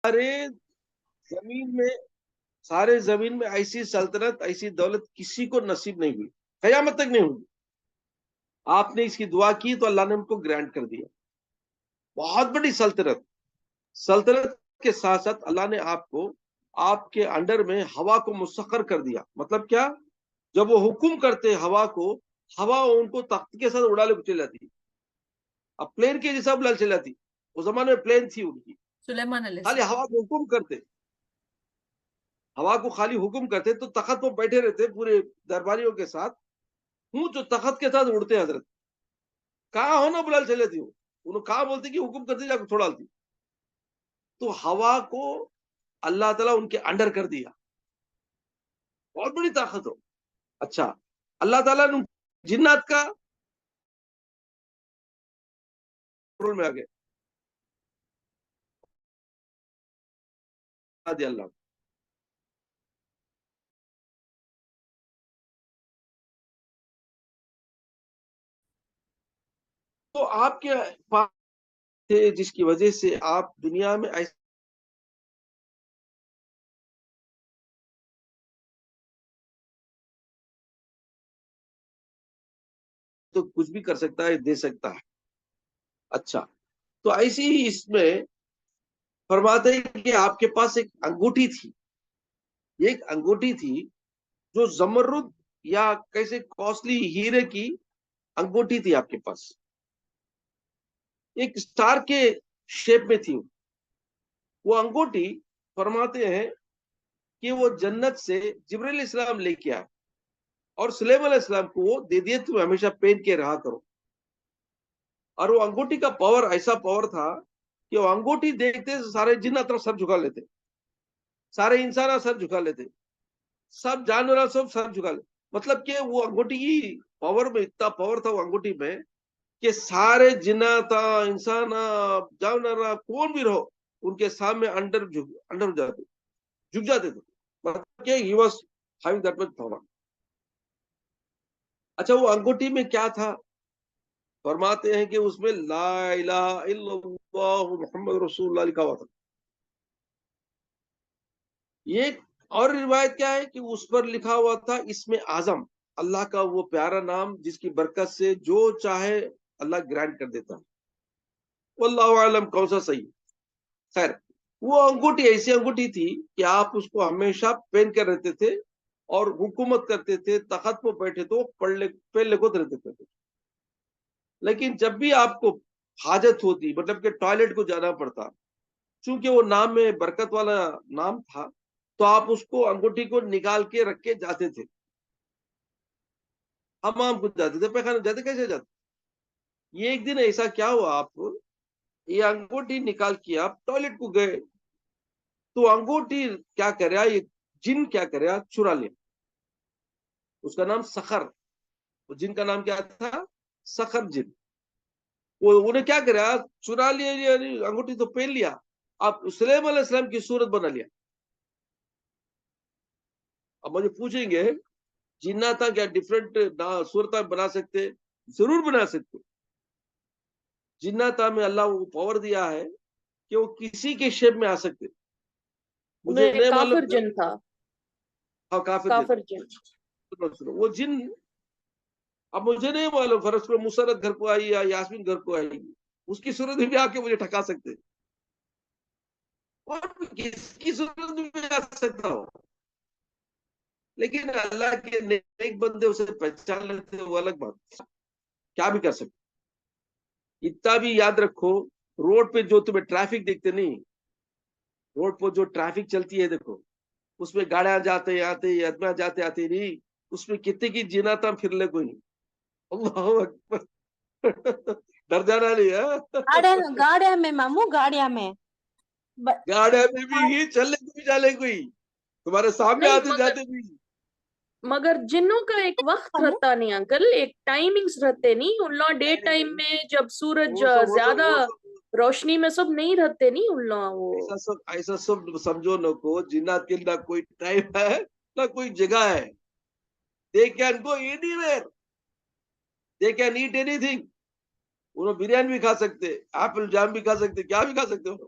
سارے زمین میں سارے زمین میں ایسی سلطنت ایسی دولت کسی کو نصیب نہیں ہوئی، قیامت تک نہیں ہوئی. آپ نے اس کی دعا کی تو اللہ نے ان کو گرانٹ کر دیا. بہت بڑی سلطنت. سلطنت کے ساتھ ساتھ اللہ نے آپ کے انڈر میں ہوا کو مسخر کر دیا. مطلب کیا؟ جب وہ حکم کرتے ہوا کو، ہوا ان کو تخت کے ساتھ اڑا لے کے چلی جاتی. اب پلین کے جیسا اڑا چلی جاتی. اس زمانے میں پلین تھی ان کی، سلیمان علیہ خالی السلام. ہوا کو حکم کرتے، ہوا کو خالی حکم کرتے تو تخت پر بیٹھے رہتے پورے درباریوں کے ساتھ. ہوں جو تخت کے ساتھ اڑتے حضرت کہاں ہونا بلال چلے تھی. انہوں کہاں بولتے کہ حکم کرتے جا کے چھوڑا ڈالتی. تو ہوا کو اللہ تعالیٰ ان کے انڈر کر دیا. بہت بڑی طاقت ہو. اچھا اللہ تعالیٰ نے جنات کا رول میں آ گئے اللہ. تو آپ کے پاس جس کی وجہ سے آپ دنیا میں ایسے تو کچھ بھی کر سکتا ہے، دے سکتا ہے. اچھا تو ایسی ہی اس میں فرماتے ہیں کہ آپ کے پاس ایک انگوٹھی تھی. ایک انگوٹھی تھی جو زمرد یا کیسے کاسٹلی ہیرے کی انگوٹھی تھی آپ کے پاس. ایک سٹار کے شیپ میں تھی وہ انگوٹھی. فرماتے ہیں کہ وہ جنت سے جبریل علیہ السلام لے کے آئے اور سلیمان علیہ السلام کو وہ دے دیے تم ہمیشہ پہن کے رہا کرو. اور وہ انگوٹھی کا پاور ایسا پاور تھا کہ وہ انگوٹھی دیکھتے سارے جنات طرف سر جھکا لیتے، سارے انسان سر جھکا لیتے، سب جانور سب سر جھکا لیتے. مطلب کہ وہ انگوٹھی کی پاور میں اتنا پاور تھا وہ انگوٹھی میں کہ سارے جنات انسان جانور کون بھی رہو ان کے سامنے انڈر جاتے، جھک جاتے تھے. مطلب کہ he was having that much power. اچھا وہ انگوٹھی میں کیا تھا؟ فرماتے ہیں کہ اس میں لا الہ الا اللہ محمد رسول اللہ لکھا ہوا تھا. یہ اور روایت کیا ہے کہ اس پر لکھا ہوا تھا اسم اعظم، اللہ کا وہ پیارا نام جس کی برکت سے جو چاہے اللہ گرانٹ کر دیتا ہے. واللہ عالم کون سا صحیح. خیر وہ انگوٹھی ایسی انگوٹھی تھی کہ آپ اس کو ہمیشہ پہن کر رہتے تھے اور حکومت کرتے تھے. تخت پہ بیٹھے تو پہلے کو رہتے تھے. لیکن جب بھی آپ کو حاجت ہوتی، مطلب کہ ٹوائلٹ کو جانا پڑتا، چونکہ وہ نام میں برکت والا نام تھا تو آپ اس کو انگوٹھی کو نکال کے رکھ کے جاتے تھے. حمام کو جاتے تھے، پیخانے جاتے، کیسے جاتے. یہ ایک دن ایسا کیا ہوا، آپ یہ انگوٹھی نکال کے آپ ٹوائلٹ کو گئے تو انگوٹھی کیا کریا، یہ جن کیا کریا، چرا لیا. اس کا نام سخر، جن کا نام کیا تھا، سخر جن. وہ انہیں کیا کرا، چرا لیا، انگوٹھی تو پہن لیا، آپ سلیمان علیہ السلام کی صورت بنا لیا. اب مجھے پوچھیں گے جنات کیا ڈفرنٹ صورت بنا سکتے؟ ضرور بنا سکتے. جنات میں اللہ وہ پاور دیا ہے کہ وہ کسی کے شیپ میں آ سکتے. مجھے نہیں معلوم کافر جن تھا. ہاں کافر کافر جن. وہ جن. اب مجھے نہیں معلوم فرض پر مسرت گھر کو آئی یا یاسمین گھر کو آئی، اس کی صورت بھی آ کے مجھے ٹھکا سکتے، اور کس کی صورت بھی آ سکتا ہو. لیکن اللہ کے نیک بندے اسے پہچان لیتے ہیں، وہ الگ بات. کیا بھی کر سکتے. اتنا بھی یاد رکھو، روڈ پہ جو تمہیں ٹریفک دیکھتے نہیں، روڈ پہ جو ٹریفک چلتی ہے دیکھو، اس میں گاڑیاں جاتے آتے آدمیاں جاتے آتے نہیں، اس میں کتنے کی جناتا پھر لے کوئی نہیں. اللہ اکبر. ڈر جانا نہیں ہے. گاڑیا میں مامو، گاڑیا میں گاڑیاں میں بھی ہی چلنے کو بھی جانے کوئی، تمہارے سامنے نہیں، آتے جاتے بھی. مگر جنوں کا ایک وقت رہتا نہیں انکل، ایک ٹائمنگز رہتے نہیں. ان لوگ ڈے ٹائم میں جب سورج زیادہ روشنی میں سب نہیں رہتے نہیں ان لوگ. وہ ایسا سب سمجھو نہ کو جنات کے نہ کوئی ٹائم ہے نہ کوئی جگہ ہے. They can go anywhere. They can eat anything. انہوں بریانی بھی کھا سکتے، ایپل جام بھی کھا سکتے، کیا بھی کھا سکتے ہو.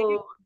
there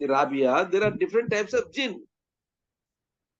Rabia, there are different types of jinn.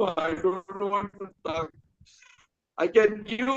I don't want to talk. I can give you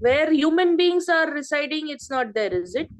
Where human beings are residing, it's not there, is it?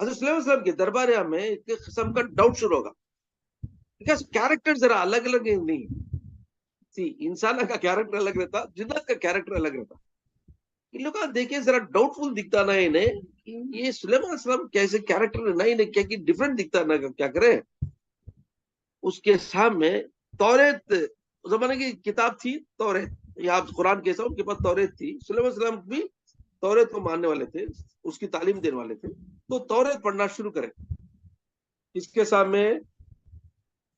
حضرت سلیمان علیہ السلام کے درباریہ میں ایک قسم کا ڈاؤٹ شروع ہوگا, بیکاز کیریکٹر ذرا الگ الگ نہیں. انسان کا کیریکٹر الگ رہتا, جنات کا کیریکٹر الگ رہتا. ان لوگ دیکھیں ذرا ڈاؤٹ فل دکھتا نا انہیں, یہ سلیمان علیہ السلام کیسے کیریکٹر نہیں کیا کہ ڈفرنٹ دکھتا نا, کیا کرے. اس کے سامنے توریت زمانے کی کتاب تھی, توریت, یا قرآن کیسا ان کے پاس توریت تھی. سلیمان علیہ السلام بھی توریت کو ماننے والے تھے, اس کی تعلیم دینے والے تھے. تو توریت پڑھنا شروع کرے. اس کے سامنے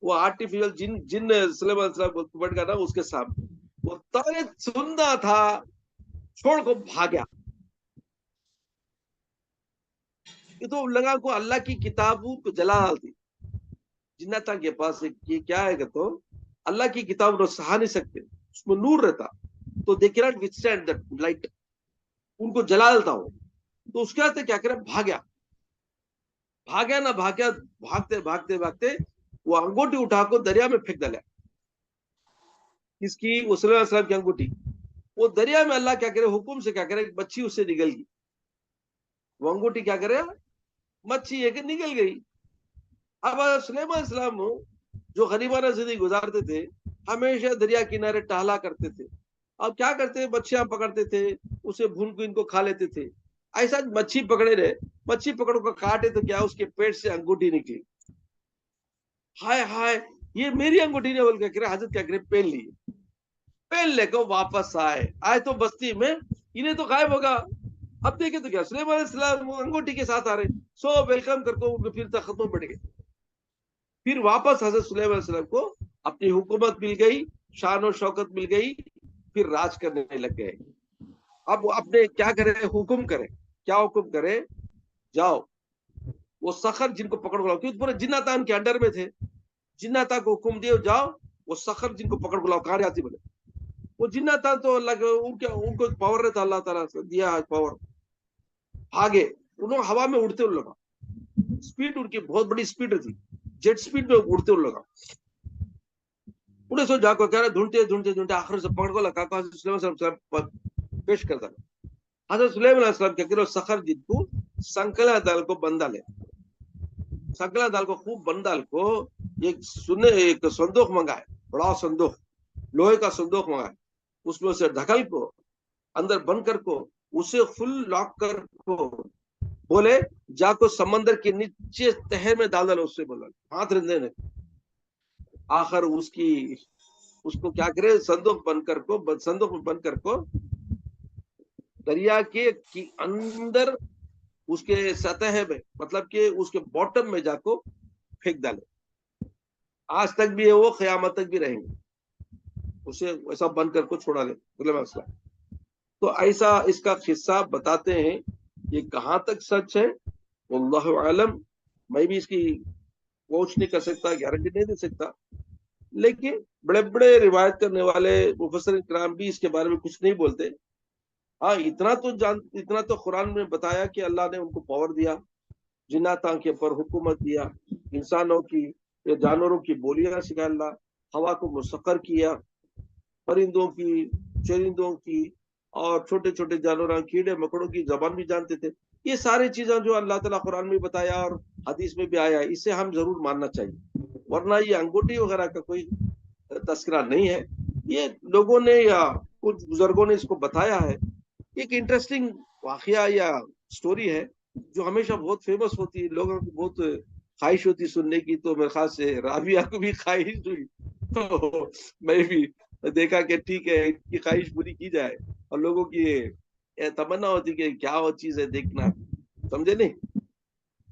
وہ آرٹیفیشل جن سلیمان علیہ السلام پڑھ گیا نا, اس کے سامنے وہ توریت سننا تھا, چھوڑ کو بھاگیا. یہ تو لگا کو اللہ کی کتابوں کو جلا ڈالتی. جنتا کے پاس یہ کیا ہے کہ تو اللہ کی کتاب کو سہا نہیں سکتے, اس میں نور رہتا, تو they cannot withstand that light, ان کو جلا ڈالتا ہو. تو اس کے بعد کیا کرے, بھاگیا نہ بھاگیا, بھاگتے بھاگتے بھاگتے وہ انگوٹھی اٹھا کو دریا میں پھینک ڈالا. اس کی وہ صلی اللہ علیہ وسلم کی انگوٹھی, وہ دریا میں اللہ کیا کرے, حکم سے کیا کرے, مچھی اس سے نکل گئی. وہ انگوٹھی کیا کرے, مچھی ہے کہ نکل گئی. اب سلیمان علیہ السلام جو غریبانہ زندگی گزارتے تھے, ہمیشہ دریا کنارے ٹہلا کرتے تھے. اب کیا کرتے, مچھیاں پکڑتے تھے, اسے بھون کو ان کو کھا لیتے تھے. ایسا مچھی پکڑے رہے, مچھی پکڑ کو کاٹے تو کیا اس کے پیٹ سے انگوٹھی نکلی. ہائے ہائے, یہ میری انگوٹھی نے بول کے حضرت کیا کرے, پہن لی. پہن لے کو واپس آئے تو بستی میں, انہیں تو غائب ہوگا. اب دیکھیں تو کیا, سلیمان علیہ السلام انگوٹھی کے ساتھ آ رہے, سو ویلکم کر کو ان کو پھر تختوں بڑھ گئے. پھر واپس حضرت سلیمان علیہ السلام کو اپنی حکومت مل گئی, شان و شوکت مل گئی, پھر راج کرنے لگ گئے. اب اپنے کیا کرے, حکم کرے. کیا حکم کرے, جاؤ وہ صخر جن کو پکڑ کو لاؤ, کیونکہ پورے جناتان کے انڈر میں تھے. جناتا کو حکم دیو, جاؤ وہ صخر جن کو پکڑ کو لاؤ. کہاں جاتی بولے, وہ جناتا تو اللہ ان کو پاور رہتا, اللہ تعالیٰ سے دیا پاور. بھاگے, انہوں ہوا میں اڑتے ان لوگ, اسپیڈ ان کی بہت بڑی اسپیڈ تھی, جیٹ اسپیڈ میں اڑتے ان لوگ. اڑے سو جا کو کہہ رہے, ڈھونڈتے ڈھونڈتے ڈھونڈتے آخر سے پکڑ کو لگا, حضرت سلیمان علیہ السلام پیش کرتا. حضرت سلیمان علیہ السلام کیا کرو, صخر جن کو سنکلا دال کو بندہ لے, سنکلا دال کو خوب بندال کو ایک صندوق منگائے, بڑا صندوق, لوہے کا صندوق منگائے. اس میں سے ڈھکل کو اندر بند کر کو اسے فل لاک کر کو بولے, جا کو سمندر کے نیچے تہے میں ڈال ڈالو. اس سے بولا ہاتھ رندے نے. آخر اس کو کیا کرے, صندوق میں بند کر کو دریا کے اندر اس کے سطح میں, مطلب کہ اس کے باٹم میں جا کو پھینک ڈالے. آج تک بھی ہے وہ, قیامت تک بھی رہیں گے. اسے ایسا بند کر کو چھوڑا لے. تو ایسا اس کا قصہ بتاتے ہیں. یہ کہاں تک سچ ہے واللہ عالم, میں بھی اس کی پہنچ نہیں کر سکتا, گارنٹی نہیں دے سکتا. لیکن بڑے بڑے روایت کرنے والے مفسرین کرام بھی اس کے بارے میں کچھ نہیں بولتے. ہاں اتنا تو قرآن میں بتایا کہ اللہ نے ان کو پاور دیا, جناتوں کے پر حکومت دیا, انسانوں کی یا جانوروں کی بولیاں سکھا, اللہ ہوا کو مسخر کیا, پرندوں کی, چرندوں کی, اور چھوٹے چھوٹے جانوروں, کیڑے مکڑوں کی زبان بھی جانتے تھے. یہ ساری چیزیں جو اللہ تعالیٰ قرآن میں بتایا اور حدیث میں بھی آیا ہے, اسے ہم ضرور ماننا چاہیے. ورنہ یہ انگوٹھی وغیرہ کا کوئی تذکرہ نہیں ہے. یہ لوگوں نے یا کچھ بزرگوں نے اس کو بتایا ہے. ایک انٹرسٹنگ واقعہ یا سٹوری ہے جو ہمیشہ بہت فیمس ہوتی ہے, لوگوں کو بہت خواہش ہوتی سننے کی. تو میرے خیال سے رابعہ کو بھی خواہش ہوئی, تو میں بھی دیکھا کہ ٹھیک ہے, ان کی خواہش پوری کی جائے. اور لوگوں کی تمنا ہوتی کہ کیا وہ چیز ہے دیکھنا, سمجھے نہیں.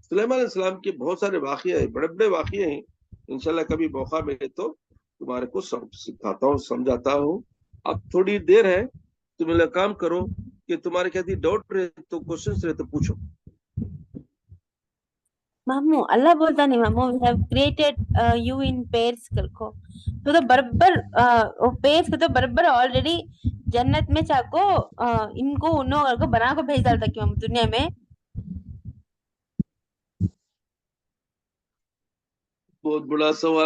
سلیمان علیہ السلام کے بہت سارے واقعے ہیں, بڑے بڑے واقعے ہیں. انشاءاللہ کبھی موقع ملے تو تمہارے کو سکھاتا ہوں, سمجھاتا ہوں. اب تھوڑی دیر ہے, تم میرا کام کرو کہ تمہارے کہتی ڈاؤٹ رہے تو کوشچنس رہے تو پوچھو. مامو اللہ بولتا نہیں, مامو we have created you in pairs کر کو, تو برابر پیئرس کو تو برابر آلریڈی جنت میں چاہو ان کو انہوں کو بنا کو بھیج ڈالتا کیوں دنیا میں. بہت بڑا سوال